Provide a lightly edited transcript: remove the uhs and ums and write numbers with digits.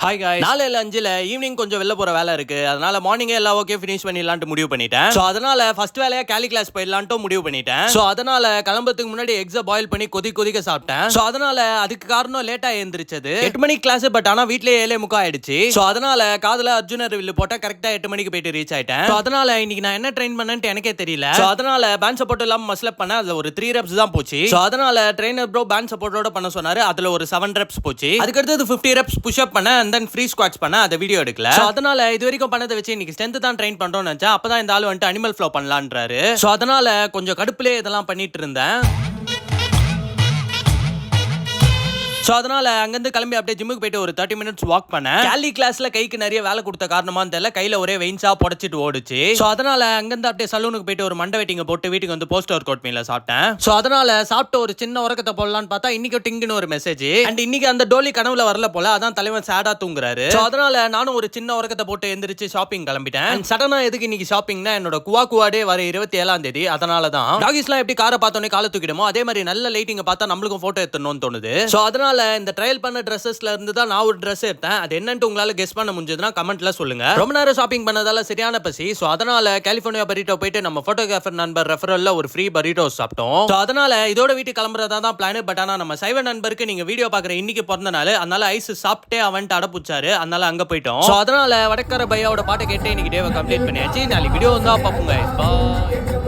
Hi guys, 4:05 evening கொஞ்சம் வெளில போற வேலை இருக்கு. அதனால மார்னிங்கே எல்லாம் ஓகே ஃபினிஷ் பண்ணிடலாம்னு முடிவு பண்ணிட்டேன். சோ அதனால ஃபர்ஸ்ட் வேலையா கேலி கிளாஸ் போயிடலாம்னு முடிவு பண்ணிட்டேன். சோ அதனால கிளம்புறதுக்கு முன்னாடி எக்ஸ பாயில் பண்ணி கொதிக்க சாப்பிட்டேன். சோ அதனால அதுக்கு காரணம் லேட்டா எழுந்திருச்சது. 8 மணிக்கு கிளாஸ், பட் ஆனா வீட்லயே 7:45 ஆயிடுச்சு. சோ அதனால காதுல அர்ஜுனர் வில்லு போட்டா கரெக்டா 8 மணிக்கு போயிட்டு ரீச் ஆயிட்டேன். சோ அதனால இன்னைக்கு நான் என்ன ட்ரெயின் பண்ணேன்னு எனக்கே தெரியல. சோ அதனால பேண்ட் சப்போர்ட் இல்லாம மஸ்லப் பண்ண அதுல ஒரு 3 ரெப்ஸ் தான் போச்சு. சோ அதனால ட்ரெயினர் ப்ரோ பேண்ட் சப்போர்ட்டோட பண்ண சொன்னாரு. அதுல ஒரு 7 ரெப்ஸ் போச்சு. அதுக்கு அடுத்து 50 ரெப்ஸ் புஷ் அப் பண்ண and then ஃப்ரீ ஸ்குவாட்ஸ் அந்த வீடியோ எடுக்கல. சோ அதனால இது வரைக்கும் பண்ணதை வச்சு இன்னைக்கு ஸ்ட்ரென்த் தான் ட்ரெயின் பண்றோம்னு நினைச்சா அப்பதான் இந்த ஆளு வந்துட்டு அனிமல் ஃப்ளோ பண்ணலான்றாரு. சோ அதனால கொஞ்சம் கடுப்புலயே இதெல்லாம் பண்ணிட்டு இருந்தேன். சோ அதனால அங்கிருந்து கிளம்பி அப்படியே ஜிம்முக்கு போயிட்டு ஒரு 30 மினிட்ஸ் வாக் பண்ணேன். கேலி கிளாஸ்ல கைக்கு நிறைய வேலை கொடுத்த காரணமான்னு தெரியல, கையில ஒரே வெயின்ஸா புடைச்சிட்டு ஓடுச்சு. சோ அதனால அங்கிருந்து அப்படியே சலூனுக்கு போயிட்டு ஒரு மண்டை வெட்டிங்க போட்டு வீட்டுக்கு வந்து போஸ்ட் ஒர்க் அவுட் மீல சாப்பிட்டேன். சோ அதனால சாப்பிட்டு ஒரு சின்ன உறக்கத்தை போடலான்னு பார்த்தா இன்னைக்கு டிங்குன்னு ஒரு மெசேஜ். அண்ட் இன்னைக்கு அந்த டோலி கனவுல வரல போல, அதான் தலைவன் சேடா தூங்குறாரு. சோ அதனால நானும் ஒரு சின்ன உறக்கத்தை போட்டு எந்திரிச்சு ஷாப்பிங் கிளம்பிட்டேன். சடனா எதுக்கு இன்னைக்கு ஷாப்பிங்னா என்னோட குவாடே வர 27ஆம் தேதி. அதனால தான் டாகிஸ்லாம் எப்படி காரை பார்த்தோன்னே காலை தூக்கிடுமோ அதே மாதிரி நல்ல லைட்டிங்க பார்த்தா நம்மளுக்கும் போட்டோ எடுத்துணும்னு தோணுது. சோ அதனால இந்த ட்ரையல் பண்ண ட்ரெஸ்ஸஸ்ல இருந்து தான் நான் ஒரு ட்ரெஸ் எடுத்தேன். அது என்னன்னு உங்களால கெஸ் பண்ண முடிஞ்சதுன்னா கமெண்ட்ல சொல்லுங்க. ரொம்ப நேரம் ஷாப்பிங் பண்ணதால சரியான பசி. சோ அதனால கலிபோர்னியா பரிட்டோ போயிட்டு நம்ம போட்டோகிராஃபர் நண்பர் ரெஃபரல்ல ஒரு ஃப்ரீ பரிட்டோ சாப்பிட்டோம். சோ அதனால இதோட வீட்டுக்கு கிளம்புறதா தான் பிளான். பட் ஆனா நம்ம சைவ நண்பருக்கு நீங்க வீடியோ பாக்குற இன்னைக்கு பிறந்த நாள், அதனால ஐஸ் சாப்பிட்டே அவன்ட்டு அடப்புச்சாரு. அதனால அங்க போயிட்டோம். சோ அதனால வடக்கர பையாவோட பாட்டை கேட்டு இன்னைக்கு டேவை கம்ப்ளீட் பண்ணியாச்சு. நாளைக்கு வீடியோ வந்தா பாப்போங்க. பாய்.